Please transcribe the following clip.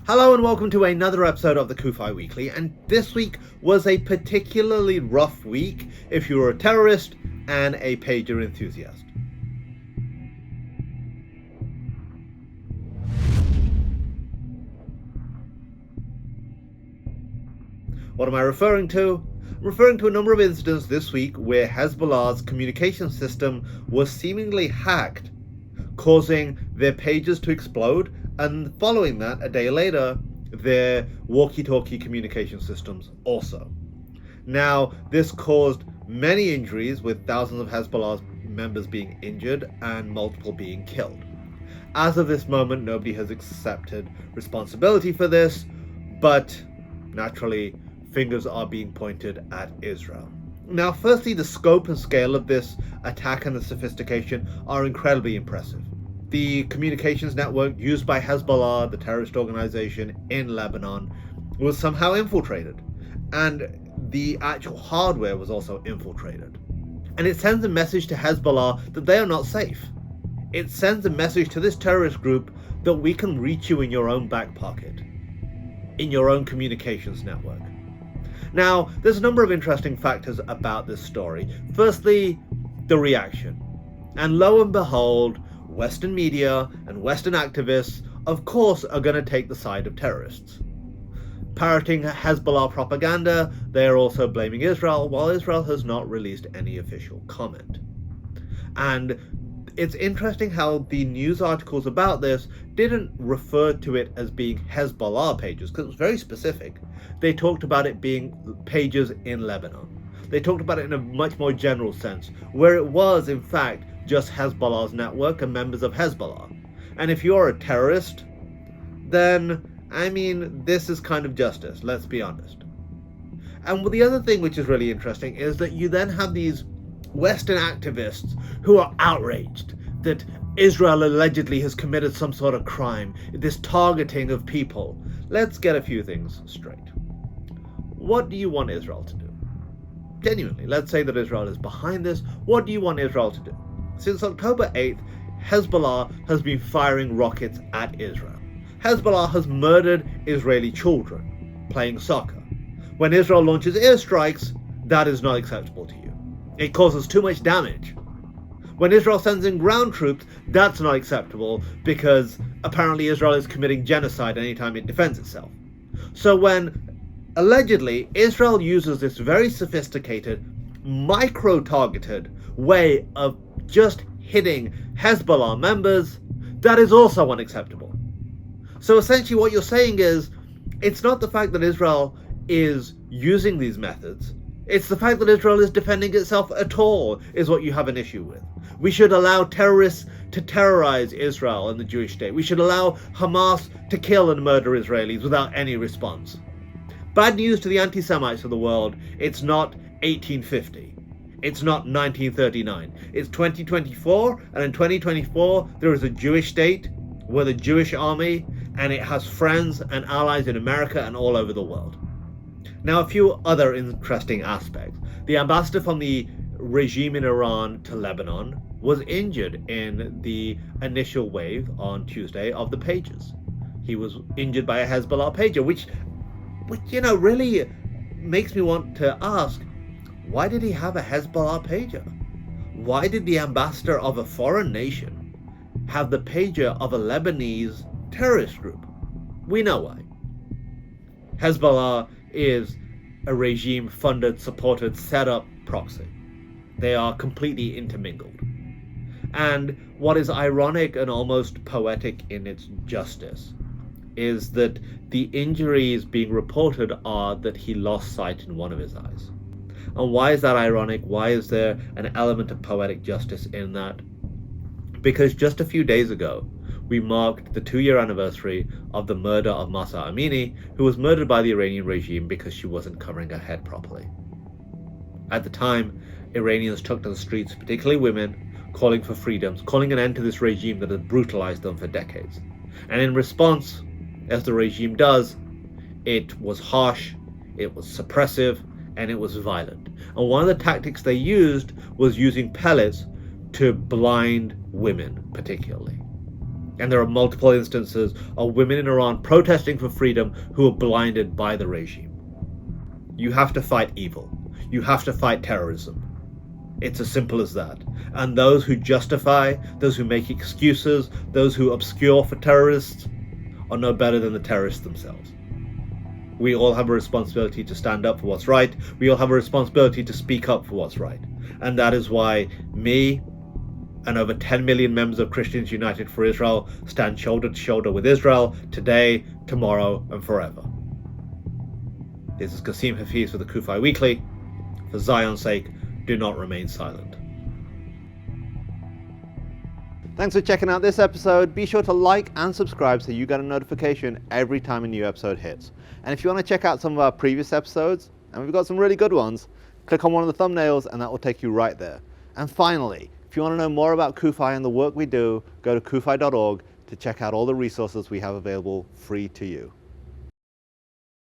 Hello and welcome to another episode of the CUFI Weekly, and this week was a particularly rough week if you were a terrorist and a pager enthusiast. What am I referring to? I'm referring to a number of incidents this week where Hezbollah's communication system was seemingly hacked, causing their pagers to explode, and following that, a day later, their walkie-talkie communication systems also. Now, this caused many injuries, with thousands of Hezbollah's members being injured and multiple being killed. As of this moment, nobody has accepted responsibility for this, but naturally, fingers are being pointed at Israel. Now, firstly, the scope and scale of this attack and the sophistication are incredibly impressive. The communications network used by Hezbollah, the terrorist organization in Lebanon, was somehow infiltrated, and the actual hardware was also infiltrated. And it sends a message to Hezbollah that they are not safe. It sends a message to this terrorist group that we can reach you in your own back pocket, in your own communications network. Now, there's a number of interesting factors about this story. Firstly, the reaction. And lo and behold, Western media and Western activists, of course, are going to take the side of terrorists. Parroting Hezbollah propaganda, they are also blaming Israel, while Israel has not released any official comment. And it's interesting how the news articles about this didn't refer to it as being Hezbollah pages, because it was very specific. They talked about it being pages in Lebanon. They talked about it in a much more general sense, where it was, in fact, just Hezbollah's network and members of Hezbollah. And if you're a terrorist, then, this is kind of justice, let's be honest. And the other thing which is really interesting is that you then have these Western activists who are outraged that Israel allegedly has committed some sort of crime, this targeting of people. Let's get a few things straight. What do you want Israel to do? Genuinely, let's say that Israel is behind this. What do you want Israel to do? Since October 8th, Hezbollah has been firing rockets at Israel. Hezbollah has murdered Israeli children playing soccer. When Israel launches airstrikes, that is not acceptable to you. It causes too much damage. When Israel sends in ground troops, that's not acceptable because apparently Israel is committing genocide anytime it defends itself. So when allegedly Israel uses this very sophisticated, micro-targeted way of just hitting Hezbollah members, that is also unacceptable. So essentially what you're saying is, it's not the fact that Israel is using these methods, it's the fact that Israel is defending itself at all is what you have an issue with. We should allow terrorists to terrorize Israel and the Jewish state. We should allow Hamas to kill and murder Israelis without any response. Bad news to the Antisemites of the world, it's not 1850. It's not 1939. It's 2024, and in 2024 there is a Jewish state with a Jewish army, and it has friends and allies in America and all over the world. Now, a few other interesting aspects. The ambassador from the regime in Iran to Lebanon was injured in the initial wave on Tuesday of the pages. He was injured by a Hezbollah pager, which really makes me want to ask, why did he have a Hezbollah pager? Why did the ambassador of a foreign nation have the pager of a Lebanese terrorist group? We know why. Hezbollah is a regime-funded, supported, set-up proxy. They are completely intermingled. And what is ironic and almost poetic in its justice is that the injuries being reported are that he lost sight in one of his eyes. And why is that ironic? Why is there an element of poetic justice in that? Because just a few days ago, we marked the 2-year anniversary of the murder of Mahsa Amini, who was murdered by the Iranian regime because she wasn't covering her head properly. At the time, Iranians took to the streets, particularly women, calling for freedoms, calling an end to this regime that had brutalized them for decades. And in response, as the regime does, it was harsh, it was suppressive, and it was violent. And one of the tactics they used was using pellets to blind women, particularly. And there are multiple instances of women in Iran protesting for freedom who are blinded by the regime. You have to fight evil. You have to fight terrorism. It's as simple as that. And those who justify, those who make excuses, those who obscure for terrorists are no better than the terrorists themselves. We all have a responsibility to stand up for what's right. We all have a responsibility to speak up for what's right. And that is why me and over 10 million members of Christians United for Israel stand shoulder to shoulder with Israel today, tomorrow, and forever. This is Kasim Hafeez for the CUFI Weekly. For Zion's sake, do not remain silent. Thanks for checking out this episode. Be sure to like and subscribe so you get a notification every time a new episode hits. And if you want to check out some of our previous episodes, and we've got some really good ones, click on one of the thumbnails and that will take you right there. And finally, if you want to know more about CUFI and the work we do, go to CUFI.org to check out all the resources we have available free to you.